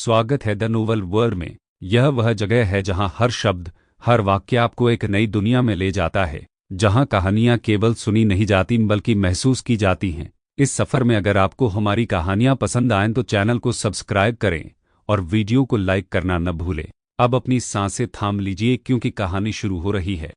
स्वागत है the novel world में। यह वह जगह है जहां हर शब्द, हर वाक्य आपको एक नई दुनिया में ले जाता है, जहां कहानियां केवल सुनी नहीं जाती बल्कि महसूस की जाती हैं। इस सफ़र में अगर आपको हमारी कहानियां पसंद आएं तो चैनल को सब्सक्राइब करें और वीडियो को लाइक करना न भूलें। अब अपनी सांसें थाम लीजिए क्योंकि कहानी शुरू हो रही है।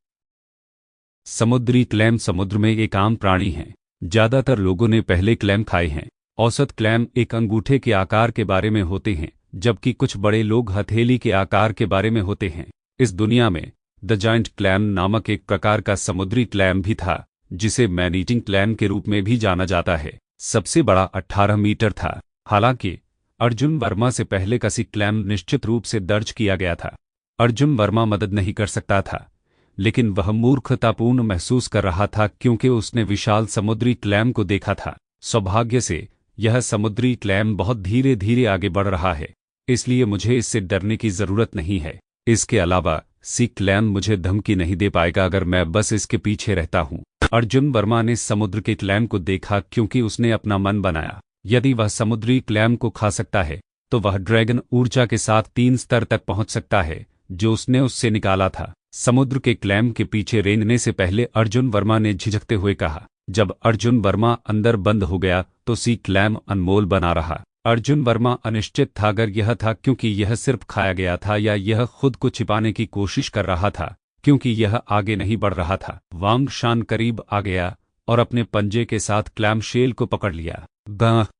समुद्री क्लैम समुद्र में एक आम प्राणी हैं। ज़्यादातर लोगों ने पहले क्लैम खाए हैं। औसत क्लैम एक अंगूठे के आकार के बारे में होते हैं, जबकि कुछ बड़े लोग हथेली के आकार के बारे में होते हैं। इस दुनिया में द जायंट क्लैम नामक एक प्रकार का समुद्री क्लैम भी था, जिसे मैन ईटिंग क्लैम के रूप में भी जाना जाता है। सबसे बड़ा 18 मीटर था। हालांकि अर्जुन वर्मा से पहले कसी क्लैम निश्चित रूप से दर्ज किया गया था। अर्जुन वर्मा मदद नहीं कर सकता था, लेकिन वह मूर्खतापूर्ण महसूस कर रहा था क्योंकि उसने विशाल समुद्री क्लैम को देखा था। सौभाग्य से यह समुद्री क्लैम बहुत धीरे धीरे आगे बढ़ रहा है, इसलिए मुझे इससे डरने की ज़रूरत नहीं है। इसके अलावा सी क्लैम मुझे धमकी नहीं दे पाएगा अगर मैं बस इसके पीछे रहता हूँ। अर्जुन वर्मा ने समुद्र के क्लैम को देखा क्योंकि उसने अपना मन बनाया। यदि वह समुद्री क्लैम को खा सकता है तो वह ड्रैगन ऊर्जा के साथ 3 स्तर तक पहुंच सकता है जो उसने उससे निकाला था। समुद्र के क्लैम के पीछे रेंगने से पहले अर्जुन वर्मा ने झिझकते हुए कहा। जब अर्जुन वर्मा अंदर बंद हो गया तो सी क्लैम अनमोल बना रहा। अर्जुन वर्मा अनिश्चित था अगर यह था क्योंकि यह सिर्फ खाया गया था या यह खुद को छिपाने की कोशिश कर रहा था क्योंकि यह आगे नहीं बढ़ रहा था। वांग शान करीब आ गया और अपने पंजे के साथ क्लैम शेल को पकड़ लिया।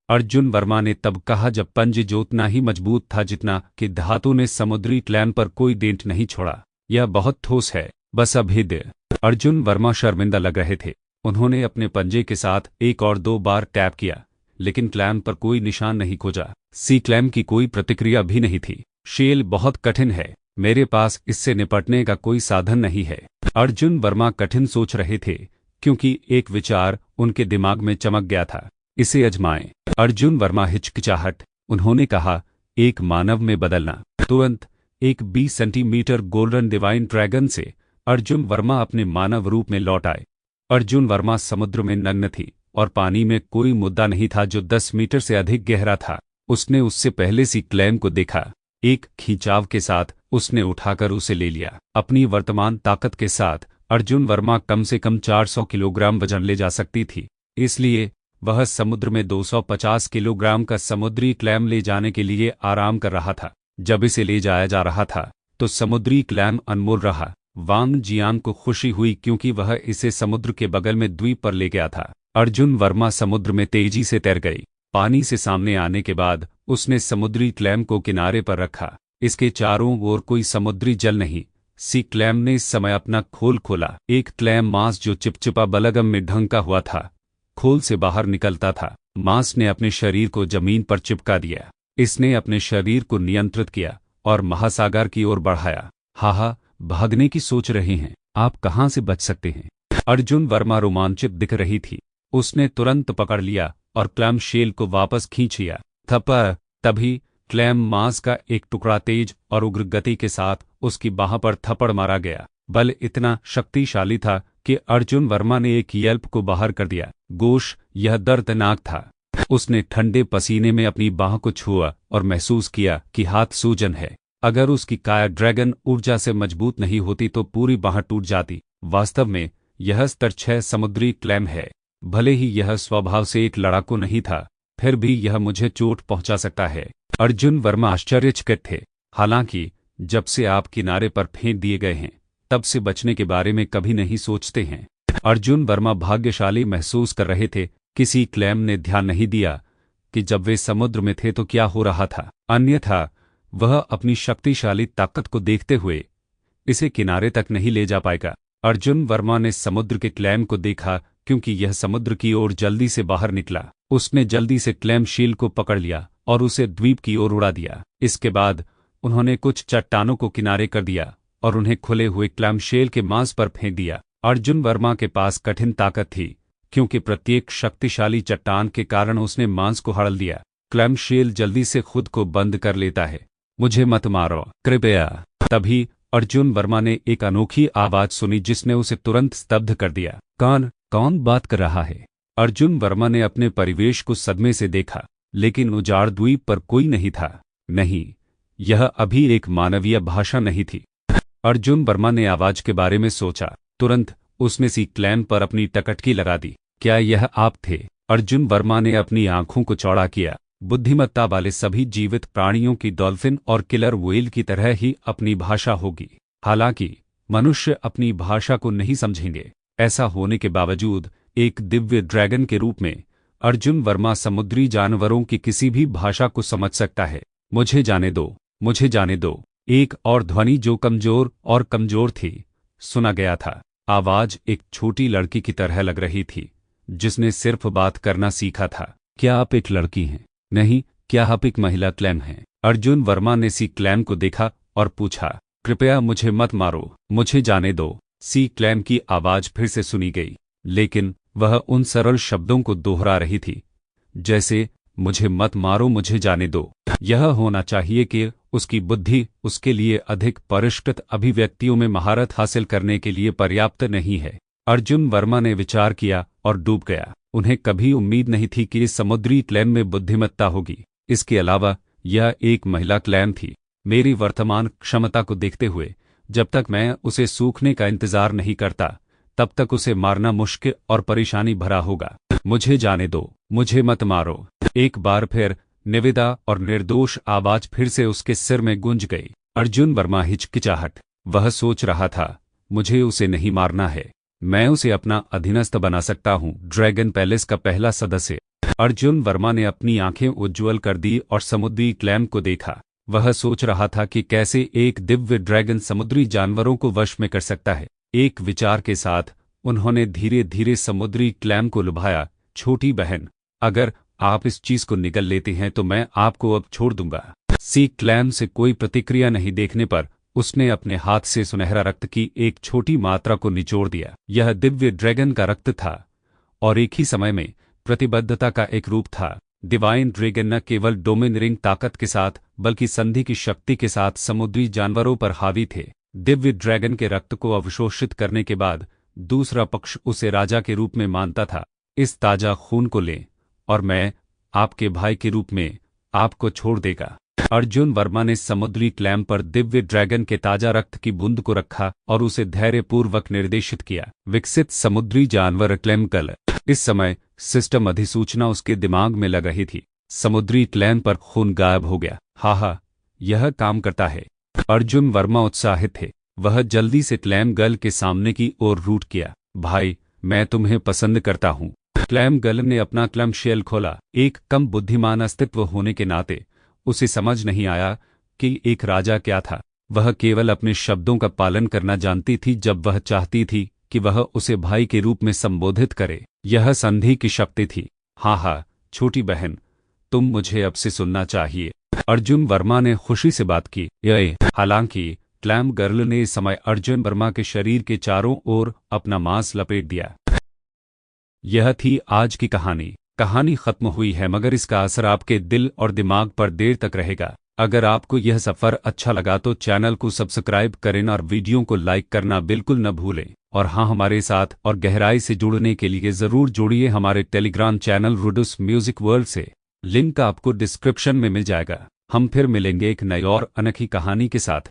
अर्जुन वर्मा ने तब कहा जब पंजे जो उतना ही मजबूत था जितना कि धातु ने समुद्री क्लैम पर कोई डेंट नहीं छोड़ा। यह बहुत ठोस है, बस अभेद्य। अर्जुन वर्मा शर्मिंदा लग रहे थे। उन्होंने अपने पंजे के साथ 1 और 2 बार टैप किया, लेकिन क्लैम पर कोई निशान नहीं खोजा। सी क्लैम की कोई प्रतिक्रिया भी नहीं थी। शेल बहुत कठिन है, मेरे पास इससे निपटने का कोई साधन नहीं है। अर्जुन वर्मा कठिन सोच रहे थे क्योंकि एक विचार उनके दिमाग में चमक गया था, इसे आजमाएं। अर्जुन वर्मा हिचकिचाहट। उन्होंने कहा, एक मानव में बदलना। तुरंत एक 20 सेंटीमीटर गोल्डन डिवाइन ड्रैगन से अर्जुन वर्मा अपने मानव रूप में लौट आए। अर्जुन वर्मा समुद्र में नग्न थी और पानी में कोई मुद्दा नहीं था जो 10 मीटर से अधिक गहरा था। उसने उससे पहले सी क्लैम को देखा। एक खींचाव के साथ उसने उठाकर उसे ले लिया। अपनी वर्तमान ताकत के साथ अर्जुन वर्मा कम से कम 400 किलोग्राम वजन ले जा सकती थी, इसलिए वह समुद्र में 250 किलोग्राम का समुद्री क्लैम ले जाने के लिए आराम कर रहा था। जब इसे ले जाया जा रहा था तो समुद्री क्लैम अनमोल रहा। वांग जियान को खुशी हुई क्योंकि वह इसे समुद्र के बगल में द्वीप पर ले गया था। अर्जुन वर्मा समुद्र में तेजी से तैर गई। पानी से सामने आने के बाद उसने समुद्री क्लैम को किनारे पर रखा। इसके चारों ओर कोई समुद्री जल नहीं। सी क्लैम ने इस समय अपना खोल खोला। एक क्लैम मांस जो चिपचिपा बलगम में ढंका हुआ था खोल से बाहर निकलता था। मांस ने अपने शरीर को जमीन पर चिपका दिया। इसने अपने शरीर को नियंत्रित किया और महासागर की ओर बढ़ाया। हाहा, भागने की सोच रहे हैं, आप कहां से बच सकते हैं? अर्जुन वर्मा रोमांचित दिख रही थी। उसने तुरंत पकड़ लिया और क्लैम शेल को वापस खींच लिया। तभी क्लैम मांस का एक टुकड़ा तेज और उग्र गति के साथ उसकी बाह पर थप्पड़ मारा गया। बल इतना शक्तिशाली था कि अर्जुन वर्मा ने एक येल्प को बाहर कर दिया। गोश, यह दर्दनाक था। उसने ठंडे पसीने में अपनी बाह को छुआ और महसूस किया कि हाथ सूजन है। अगर उसकी काया ड्रैगन ऊर्जा से मजबूत नहीं होती तो पूरी बाह टूट जाती। वास्तव में यह स्तर 6 समुद्री क्लैम है। भले ही यह स्वभाव से एक लड़ाकू नहीं था, फिर भी यह मुझे चोट पहुंचा सकता है। अर्जुन वर्मा आश्चर्यचकित थे। हालांकि जब से आप किनारे पर फेंक दिए गए हैं तब से बचने के बारे में कभी नहीं सोचते हैं। अर्जुन वर्मा भाग्यशाली महसूस कर रहे थे। किसी क्लैम ने ध्यान नहीं दिया कि जब वे समुद्र में थे तो क्या हो रहा था, अन्यथा वह अपनी शक्तिशाली ताकत को देखते हुए इसे किनारे तक नहीं ले जा पाएगा। अर्जुन वर्मा ने समुद्र के क्लैम को देखा क्योंकि यह समुद्र की ओर जल्दी से बाहर निकला। उसने जल्दी से क्लैम शील को पकड़ लिया और उसे द्वीप की ओर उड़ा दिया। इसके बाद उन्होंने कुछ चट्टानों को किनारे कर दिया और उन्हें खुले हुए क्लैम शेल के मांस पर फेंक दिया। अर्जुन वर्मा के पास कठिन ताकत थी क्योंकि प्रत्येक शक्तिशाली चट्टान के कारण उसने मांस को हड़ल दिया। क्लैम शेल जल्दी से खुद को बंद कर लेता है। मुझे मत मारो, कृपया। तभी अर्जुन वर्मा ने एक अनोखी आवाज सुनी जिसने उसे तुरंत स्तब्ध कर दिया। कौन बात कर रहा है? अर्जुन वर्मा ने अपने परिवेश को सदमे से देखा, लेकिन उजाड़ द्वीप पर कोई नहीं था। नहीं, यह अभी एक मानवीय भाषा नहीं थी। अर्जुन वर्मा ने आवाज के बारे में सोचा। तुरंत उसने सी क्लैम पर अपनी टकटकी लगा दी। क्या यह आप थे? अर्जुन वर्मा ने अपनी आंखों को चौड़ा किया। बुद्धिमत्ता वाले सभी जीवित प्राणियों की डॉल्फिन और किलर व्हेल की तरह ही अपनी भाषा होगी। हालांकि मनुष्य अपनी भाषा को नहीं समझेंगे। ऐसा होने के बावजूद एक दिव्य ड्रैगन के रूप में अर्जुन वर्मा समुद्री जानवरों की किसी भी भाषा को समझ सकता है। मुझे जाने दो, मुझे जाने दो। एक और ध्वनि जो कमजोर और कमजोर थी सुना गया था। आवाज एक छोटी लड़की की तरह लग रही थी जिसने सिर्फ बात करना सीखा था। क्या आप एक लड़की हैं? नहीं, क्या आप एक महिला क्लैम हैं? अर्जुन वर्मा ने सी क्लैम को देखा और पूछा, कृपया मुझे मत मारो, मुझे जाने दो। सी क्लैम की आवाज फिर से सुनी गई, लेकिन वह उन सरल शब्दों को दोहरा रही थी जैसे मुझे मत मारो, मुझे जाने दो। यह होना चाहिए कि उसकी बुद्धि उसके लिए अधिक परिष्कृत अभिव्यक्तियों में महारत हासिल करने के लिए पर्याप्त नहीं है। अर्जुन वर्मा ने विचार किया और डूब गया। उन्हें कभी उम्मीद नहीं थी कि इस समुद्री क्लैम में बुद्धिमत्ता होगी। इसके अलावा यह एक महिला क्लैम थी। मेरी वर्तमान क्षमता को देखते हुए जब तक मैं उसे सूखने का इंतजार नहीं करता तब तक उसे मारना मुश्किल और परेशानी भरा होगा। मुझे जाने दो, मुझे मत मारो। एक बार फिर निविदा और निर्दोष आवाज फिर से उसके सिर में गूंज गई। अर्जुन वर्मा हिचकिचाहट। वह सोच रहा था, मुझे उसे नहीं मारना है, मैं उसे अपना अधीनस्थ बना सकता हूं। ड्रैगन पैलेस का पहला सदस्य। अर्जुन वर्मा ने अपनी आंखें उज्ज्वल कर दी और समुद्री क्लैम को देखा। वह सोच रहा था कि कैसे एक दिव्य ड्रैगन समुद्री जानवरों को वश में कर सकता है। एक विचार के साथ उन्होंने धीरे धीरे समुद्री क्लैम को लुभाया। छोटी बहन, अगर आप इस चीज को निगल लेते हैं तो मैं आपको अब छोड़ दूंगा। सी क्लैम से कोई प्रतिक्रिया नहीं देखने पर उसने अपने हाथ से सुनहरा रक्त की एक छोटी मात्रा को निचोड़ दिया। यह दिव्य ड्रैगन का रक्त था और एक ही समय में प्रतिबद्धता का एक रूप था। डिवाइन ड्रैगन न केवल डोमिनियरिंग ताकत के साथ बल्कि संधि की शक्ति के साथ समुद्री जानवरों पर हावी थे। दिव्य ड्रैगन के रक्त को अवशोषित करने के बाद दूसरा पक्ष उसे राजा के रूप में मानता था। इस ताजा खून को लें और मैं आपके भाई के रूप में आपको छोड़ देगा। अर्जुन वर्मा ने समुद्री क्लैम पर दिव्य ड्रैगन के ताजा रक्त की बूंद को रखा और उसे धैर्यपूर्वक निर्देशित किया। विकसित समुद्री जानवर क्लैम कल। इस समय सिस्टम अधिसूचना उसके दिमाग में लग रही थी। समुद्री क्लैम पर खून गायब हो गया। हा, यह काम करता है। अर्जुन वर्मा उत्साहित थे। वह जल्दी से क्लैम गर्ल के सामने की ओर रूट किया। भाई, मैं तुम्हें पसंद करता हूं। क्लैम गर्ल ने अपना क्लैम शेल खोला। एक कम बुद्धिमान अस्तित्व होने के नाते उसे समझ नहीं आया कि एक राजा क्या था। वह केवल अपने शब्दों का पालन करना जानती थी जब वह चाहती थी कि वह उसे भाई के रूप में संबोधित करे। यह संधि की शक्ति थी। हाँ, छोटी बहन, तुम मुझे अब से सुनना चाहिए। अर्जुन वर्मा ने खुशी से बात की। हालांकि क्लैम गर्ल ने इस समय अर्जुन वर्मा के शरीर के चारों ओर अपना मांस लपेट दिया। यह थी आज की कहानी। कहानी खत्म हुई है मगर इसका असर आपके दिल और दिमाग पर देर तक रहेगा। अगर आपको यह सफ़र अच्छा लगा तो चैनल को सब्सक्राइब करें और वीडियो को लाइक करना बिल्कुल न भूलें। और हाँ, हमारे साथ और गहराई से जुड़ने के लिए ज़रूर जुड़िए हमारे टेलीग्राम चैनल रुडुस म्यूजिक वर्ल्ड से। लिंक आपको डिस्क्रिप्शन में मिल जाएगा। हम फिर मिलेंगे एक नई और अनोखी कहानी के साथ।